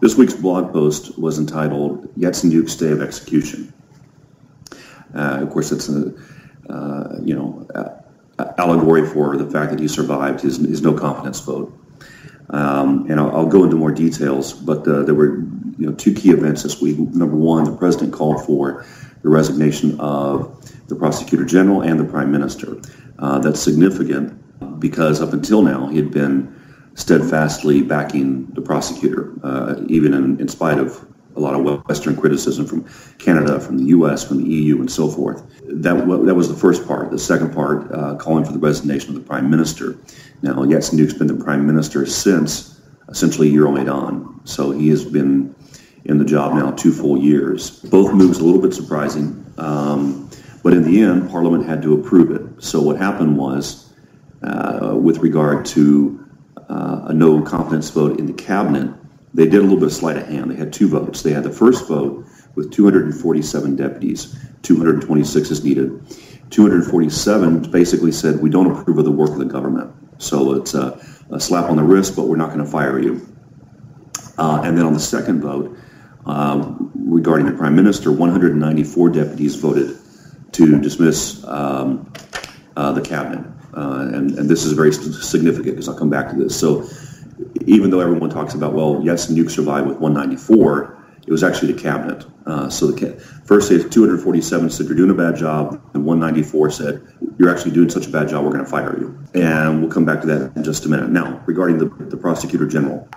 This week's blog post was entitled "Yatsenyuk Stay of Execution." Of course, it's a allegory for the fact that he survived his no confidence vote. And I'll go into more details, but there were two key events this week. Number one, the president called for the resignation of the prosecutor general and the prime minister. That's significant because up until now he had been steadfastly backing the prosecutor, even in spite of a lot of Western criticism from Canada, from the U.S., from the EU, and so forth. That was the first part. The second part, calling for the resignation of the prime minister. Now, Yatsenyuk's been the prime minister since essentially Euromaidan, so he has been in the job now 2 full years. Both moves a little bit surprising, but in the end, Parliament had to approve it. So what happened was, with regard to a no confidence vote in the cabinet, they did a little bit of sleight of hand. They had 2 votes. They had the first vote with 247 deputies, 226 is needed. 247 basically said, we don't approve of the work of the government. So it's a slap on the wrist, but we're not going to fire you. And then on the second vote, regarding the prime minister, 194 deputies voted to dismiss the cabinet. And this is very significant because I'll come back to this. So even though everyone talks about, well, Yatsenyuk survived with 194, it was actually the cabinet. So first they 247 said, you're doing a bad job, and 194 said, you're actually doing such a bad job, we're going to fire you. And we'll come back to that in just a minute. Now, regarding the prosecutor general,